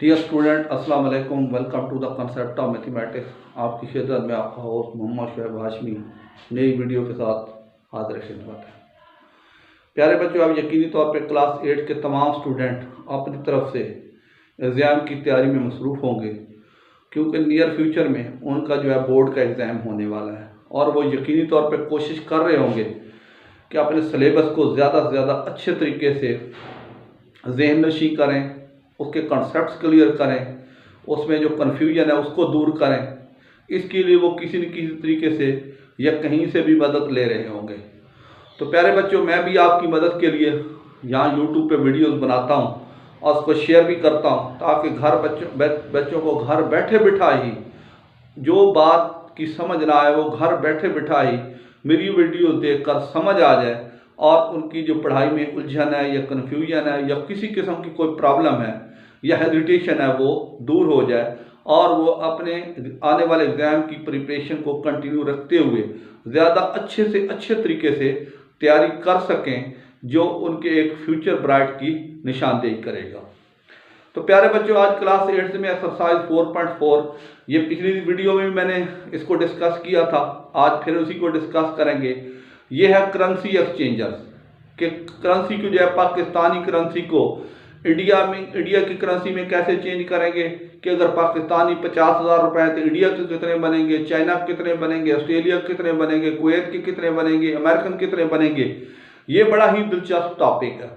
Dear student अस्सलाम वालेकुम, welcome to the concept of mathematics. आपकी खिदमत में आपका होस्ट मोहम्मद शुएब हाशमी नई वीडियो के साथ हाजिर खिदमत है। प्यारे बच्चों, आप यकीनी तौर पे क्लास 8 के तमाम स्टूडेंट अपनी तरफ से एग्ज़ाम की तैयारी में मसरूफ़ होंगे, क्योंकि नियर फ्यूचर में उनका जो है बोर्ड का एग्ज़ाम होने वाला है और वो यकीनी तौर पे कोशिश कर रहे होंगे कि अपने सिलेबस को ज़्यादा से ज़्यादा अच्छे तरीके से ज़हन नशी करें, उसके कॉन्सेप्ट्स क्लियर करें, उसमें जो कन्फ्यूजन है उसको दूर करें। इसके लिए वो किसी न किसी तरीके से या कहीं से भी मदद ले रहे होंगे। तो प्यारे बच्चों, मैं भी आपकी मदद के लिए यहाँ यूट्यूब पे वीडियोस बनाता हूँ और उसको शेयर भी करता हूँ, ताकि बच्चों को घर बैठे बिठाई जो बात की समझ ना आए वो घर बैठे बिठाई मेरी वीडियो देखकर समझ आ जाए और उनकी जो पढ़ाई में उलझन है या कन्फ्यूजन है या किसी किस्म की कोई प्रॉब्लम है या हेजिटेशन है वो दूर हो जाए और वो अपने आने वाले एग्ज़ाम की प्रिपरेशन को कंटिन्यू रखते हुए ज़्यादा अच्छे से अच्छे तरीके से तैयारी कर सकें, जो उनके एक फ्यूचर ब्राइट की निशानदेही करेगा। तो प्यारे बच्चों, आज क्लास 8 में एक्सरसाइज 4.4, ये पिछली वीडियो में भी मैंने इसको डिस्कस किया था, आज फिर उसी को डिस्कस करेंगे। ये है करेंसी एक्सचेंजर्स कि करेंसी को जो है पाकिस्तानी करेंसी को इंडिया की करेंसी में कैसे चेंज करेंगे कि अगर पाकिस्तानी 50,000 रुपये हैं तो इंडिया के कितने बनेंगे, चाइना के कितने बनेंगे, ऑस्ट्रेलिया के कितने बनेंगे, कुवैत के कितने बनेंगे, अमेरिकन कितने बनेंगे। ये बड़ा ही दिलचस्प टॉपिक है,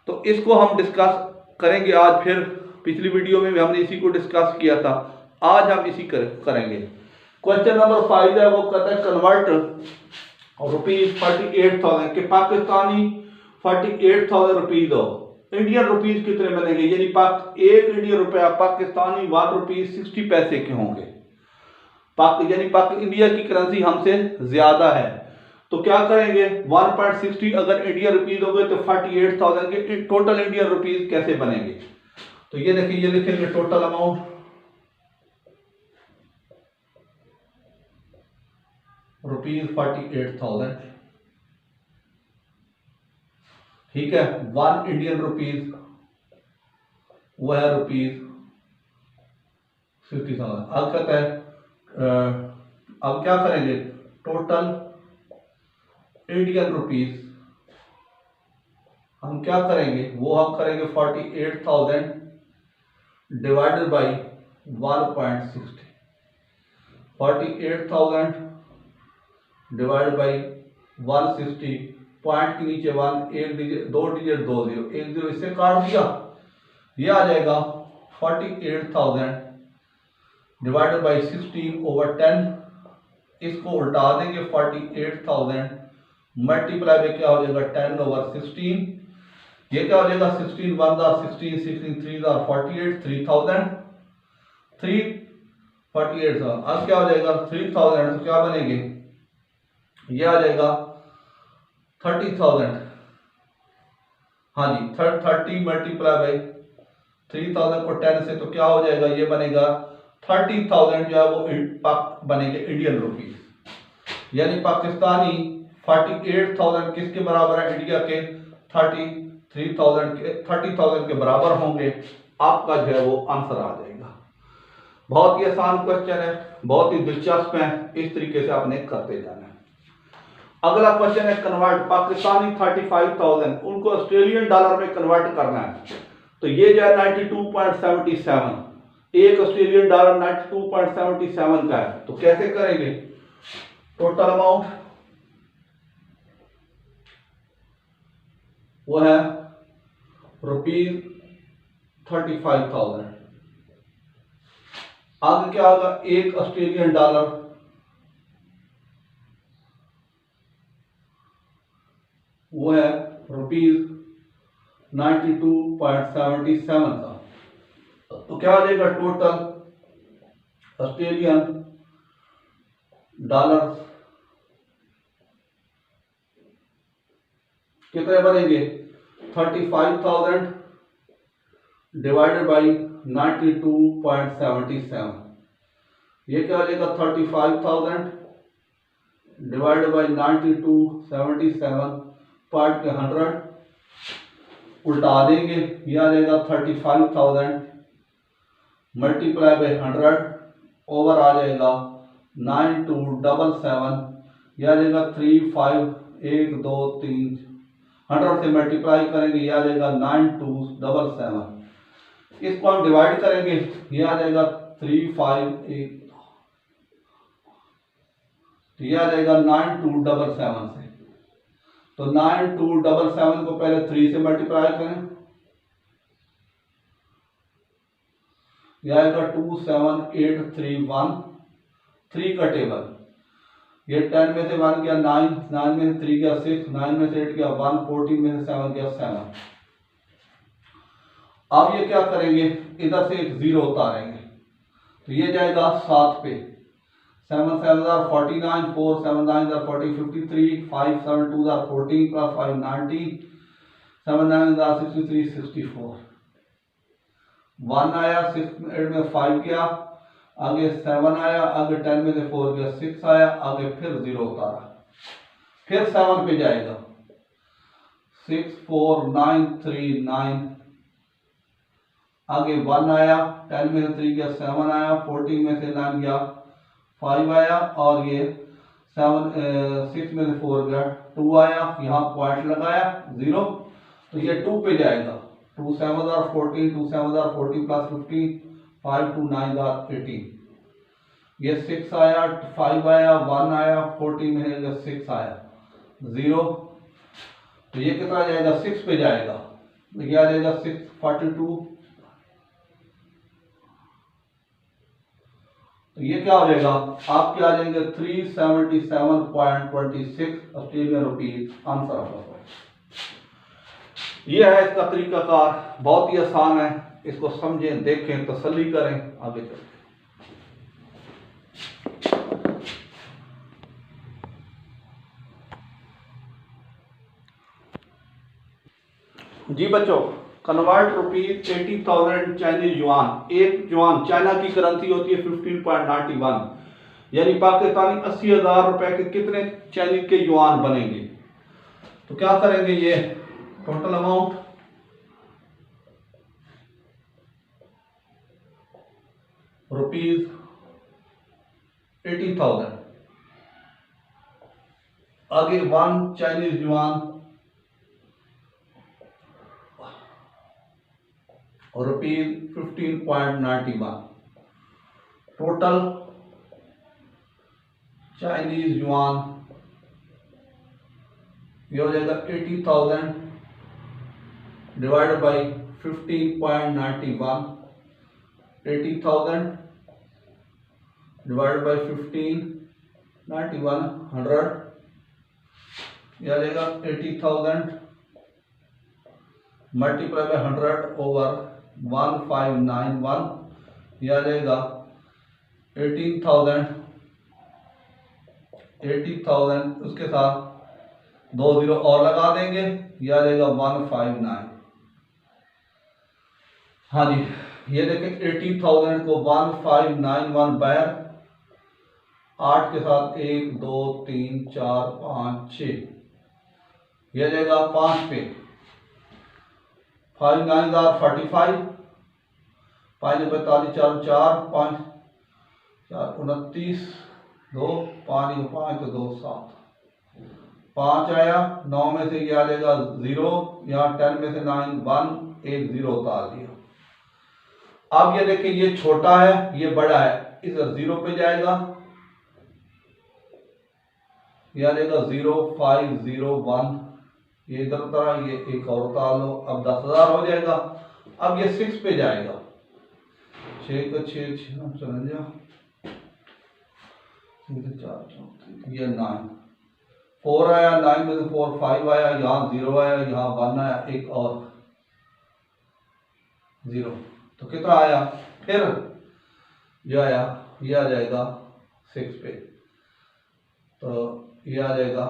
तो इसको हम डिस्कस करेंगे आज। फिर पिछली वीडियो में भी हमने इसी को डिस्कस किया था, आज हम इसी करेंगे। क्वेश्चन नंबर 5 है, वो कहता है कन्वर्ट ₹48,000 के पाकिस्तानी 48,000 रुपीज हो इंडियन रुपीज कितने बनेंगे, यानी एक इंडियन रुपया पाकिस्तानी ₹1.60 के होंगे। यानी इंडिया की करेंसी हमसे ज्यादा है, तो क्या करेंगे 1.60 अगर इंडियन रुपीज हो गए तो 48,000 के टोटल इंडियन रुपीज कैसे बनेंगे। तो ये देखिए, ये लिखेंगे टोटल अमाउंट ₹48,000, ठीक है। 1 इंडियन रुपीज वो है ₹50,000। अब कहता है अब क्या करेंगे, टोटल इंडियन रुपीज हम क्या करेंगे, वो हम करेंगे 48,000 divided by 1.60। 48,000 divide by 160, point के नीचे 1, एक डिजिट, 2 डिजिट 2 0, 1 0 इससे काट दिया, ये आ जाएगा 48,000 डिवाइडेड बाई 16/10। इसको उल्टा देंगे, 48,000 मल्टीप्लाई में क्या हो जाएगा 10/16। ये क्या हो जाएगा 16 1 16 16 3 48, 3,000 अब क्या हो जाएगा 3,000 तो क्या बनेंगे, ये आ जाएगा 30,000। हाँ जी, 30 मल्टीप्लाई बाई 3,000 को 10 से तो क्या हो जाएगा, ये बनेगा 30,000 जो है वो बनेंगे इंडियन रुपीज, यानी पाकिस्तानी 48,000 किसके बराबर है, इंडिया के 30,000 के बराबर होंगे। आपका जो है वो आंसर आ जाएगा। बहुत ही आसान क्वेश्चन है, बहुत ही दिलचस्प है, इस तरीके से आपने करते जाना है। अगला क्वेश्चन है कन्वर्ट पाकिस्तानी 35,000 उनको ऑस्ट्रेलियन डॉलर में कन्वर्ट करना है। तो ये जो है 92.77, एक ऑस्ट्रेलियन डॉलर 92.77 का है, तो कैसे करेंगे, टोटल अमाउंट वो है ₹35,000। आगे क्या होगा, एक ऑस्ट्रेलियन डॉलर वो है ₹92.77 का, तो क्या हो जाएगा टोटल ऑस्ट्रेलियन डॉलर कितने बनेंगे, 35,000 डिवाइडेड बाई 92.77। ये क्या हो जाएगा 35,000 डिवाइडेड बाई 92.77 पार्ट के 100 उल्टा देंगे, यह आ जाएगा 35,000 मल्टीप्लाई बाई 100 ओवर आ जाएगा 9277, यह आ जाएगा 35823। 100 से मल्टीप्लाई करेंगे, यह आ जाएगा 9277। इसको हम डिवाइड करेंगे, यह आ जाएगा 358, यह आ जाएगा 9277 से। तो 9277 को पहले 3 से मल्टीप्लाई करें, यह आएगा 27831। 3 का टेबल, ये 10 में से 1 गया 9, 9 में से 3 गया 6, 9 में से 8 गया 1, 14 में से 7 गया 7। अब ये क्या करेंगे, इधर से एक 0 उतारेंगे, तो ये जाएगा 7 पे। 7 7 49, 4 7 9 40 53, 5 7 2 14 plus 5 19, 7 9 63 64। 1 आया, 6 8 में 5 गया, आगे 7 आया, आगे 10 में से 4 गया 6 आया, आगे फिर 0 उतारा, फिर 7 पे जाएगा 6 4 9 3 9, आगे 1 आया, 10 में से 3 गया 7 आया, 14 में से 9 गया 5 आया, और ये 6 में से 4 गया 2 आया, यहाँ पॉइंट लगाया 0, तो ये 2 पे जाएगा। 2 7 14, 2 7 40 plus 15, 5 2 9 18, ये 6 आया, 5 आया, 1 आया, 14 में से 6 आया 0, तो ये कितना जाएगा 6 पे जाएगा, ये आ जाएगा 642। तो ये क्या हो जाएगा, आपके आ जाएंगे 377.26 Australian rupees answer of the question. ये है इसका तरीकाकार, बहुत ही आसान है, इसको समझें, देखें, तसल्ली करें, आगे चलते। जी बच्चों, कन्वर्ट रुपीज 80,000 चाइनीज युआन। एक युआन चाइना की करेंसी होती है 15.91, यानी पाकिस्तानी 80,000 रुपए के कितने चाइनीज के युआन बनेंगे। तो क्या करेंगे, ये टोटल अमाउंट रुपीज 80,000, आगे 1 चाइनीज युआन और रुपीज 15.91, टोटल चाइनीज युआन ये हो जाएगा 80,000 डिवाइडेड बाई 15.91, 80,000 डिवाइडेड बाई 1591 100, यह आ जाएगा 80,000 मल्टीप्लाई बाई 100 ओवर 1591, यह आ जाएगा 80,000 उसके साथ 2 0 और लगा देंगे, यह आ जाएगा 159। हाँ जी, ये देखें 80,000 को 1591 बाय 8 के साथ 1 2 3 4 5 6, यह जाएगा 5 पे। 5 9 45, 5 45 4 4 5 4 29, 2 5 5 तो 2 7, 5 आया, 9 में से ये आ जाएगा 0, यहाँ 10 में से 9 1, 1 0 उतार दिया। अब ये देखिए, ये छोटा है ये बड़ा है, इधर 0 पे जाएगा, ये आ जाएगा 0 5 0 1, ये इधर उतारा, ये एक और उतार लो, अब 10,000 हो जाएगा। अब ये 6 पे जाएगा, 6 का 6 चल जा, ये 9 4 आया, 9 में से 4 5 आया, यहाँ 0 आया, यहाँ 1 आया, एक और 0, तो कितना आया, फिर ये आया, ये आ जाएगा 6 पे, तो ये आ जाएगा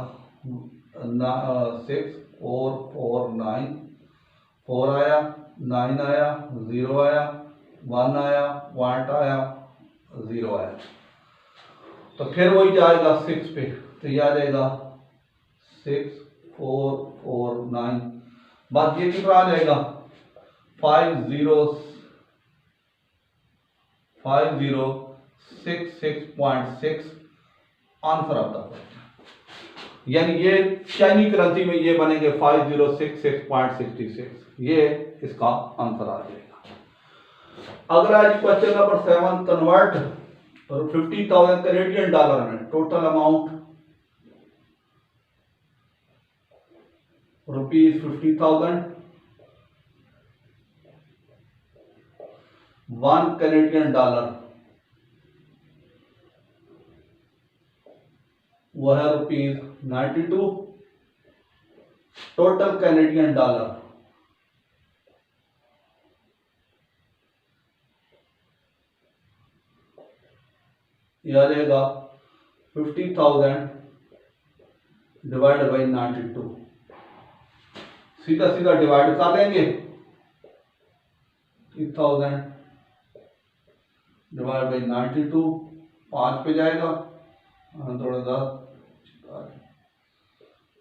6 4 4 9, 4 आया, 9 आया, 0 आया, 1 आया, पॉइंट आया, 0 आया, तो फिर वही जाएगा 6 पे, तो ये आ जाएगा 6 4 4 9, बाद ये कितना आ जाएगा 5 0 5066.6 आंसर ऑफ द क्वेश्चन। यानी ये चाइनीज करेंसी में ये बनेंगे 5066.66, ये इसका आंसर आ जाएगा। अगर आज question number 7 convert 50,000 Canadian dollar में total amount rupees 50,000, 1 Canadian dollar वो है रुपीज 92, टोटल कैनेडियन डॉलर ये आ जाएगा 50,000 डिवाइड बाई 92। सीधा सीधा डिवाइड कर लेंगे, 3000 डिवाइड बाई 92, 5 पे जाएगा, थोड़ा सा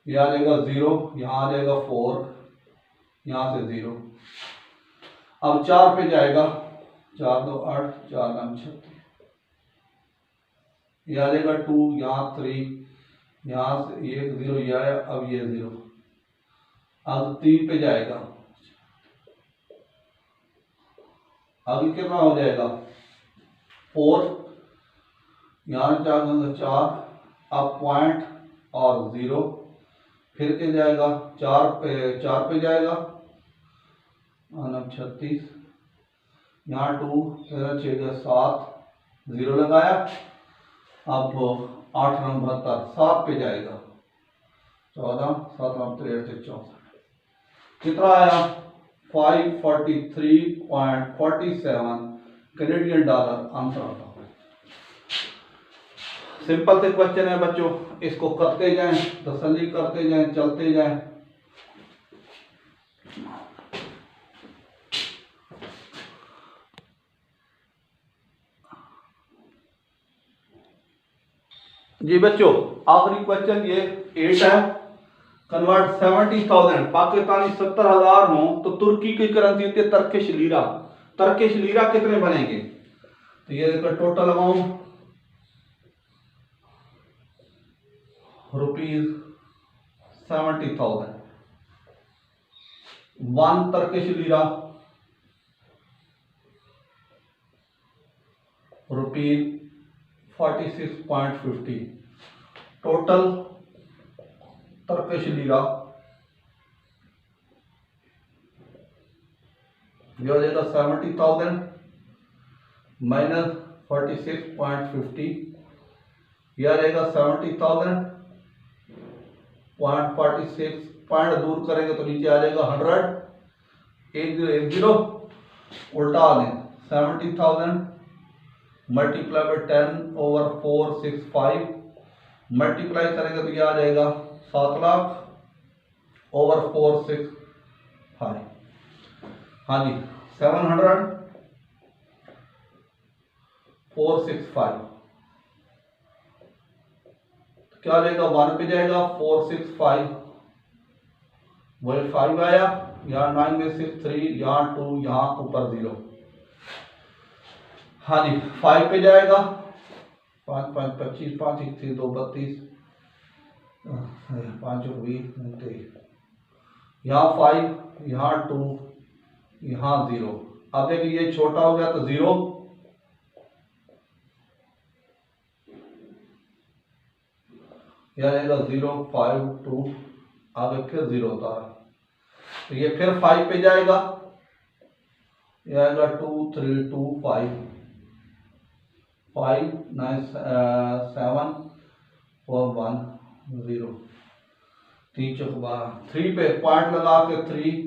ये आ जाएगा 0, यहाँ आ जाएगा 4, यहाँ से 0। अब 4 पे जाएगा, 4 2 8, 4 9 36, ये आ जाएगा 2, यहाँ 3, यहाँ से 1 0 ये आया, अब ये 0। अब 3 पे जाएगा, आगे कितना हो जाएगा 4, यहाँ 4, अब पॉइंट और 0, फिर के जाएगा 4 पे जाएगा, 36, यहाँ 2 फिर 7, 0 लगाया, अब 8 नंबर तक 7 पे जाएगा, 14, 7 नंबर 63, 64, कितना आया 543.47 कैनेडियन डॉलर आंसर आता है। सिंपल से क्वेश्चन है बच्चों, इसको करते जाएं, तसल्ली करते जाएं, चलते जाएं। जी बच्चों, आखिरी क्वेश्चन ये 8 है। कन्वर्ट 70,000 पाकिस्तानी 70,000 हो तो तुर्की की करेंसी होती है तर्किश लीरा। तर्किश लीरा कितने बनेंगे? तो ये देखो total amount rupees 70,000, 1 Turkish lira rupees 46.50, total Turkish lira जो हो जाएगा 70,000 माइनस 46.50, यह रहेगा 70,000 0.46 पॉइंट दूर करेंगे तो नीचे आ जाएगा 100, 1010 उल्टा लें 70,000 मल्टीप्लाई बाई 10/465, मल्टीप्लाई करेंगे तो यह आ जाएगा 7 लाख ओवर 465। हाँ जी 700 465, क्या आ जाएगा 1 पे जाएगा 465, वही 5 आया, यहाँ 9 में से 3, यहाँ 2, यहाँ ऊपर 0। हाँ जी 5 पे जाएगा, 5 5 25, 5 1 3 2 32, 5 20 29, यहाँ 5, यहाँ 2, यहाँ 0। अब देखिए ये छोटा हो गया तो 0, यह रहेगा 0 5 2, आगे फिर 0 उतारा तो ये फिर 5 पे जाएगा, यह आएगा 2 3 2 5 5 9 7 4 1 0, 3 4 12, 3 पे पॉइंट लगा के 3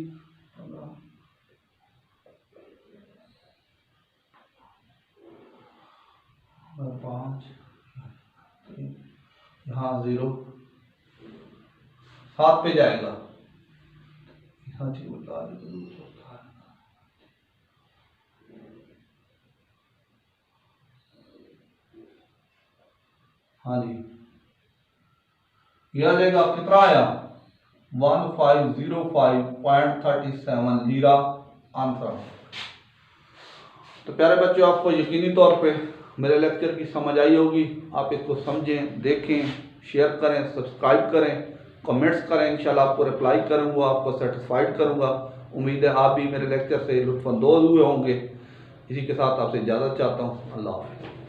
5 यहाँ 0, 7 पे जाएगा, यहाँ हाँ जी यह लेगा कितना आया 1505.37 लीरा आंसर। तो प्यारे बच्चों, आपको यकीनी तौर पे मेरे लेक्चर की समझ आई होगी। आप इसको समझें, देखें, शेयर करें, सब्सक्राइब करें, कमेंट्स करें। इंशाल्लाह आपको रिप्लाई करूँगा, आपको सेटिस्फाइड करूँगा। उम्मीद है आप भी मेरे लेक्चर से लुत्फ़अंदोज़ हुए होंगे। इसी के साथ आपसे इजाज़त चाहता हूँ। अल्लाह हाफ़िज़।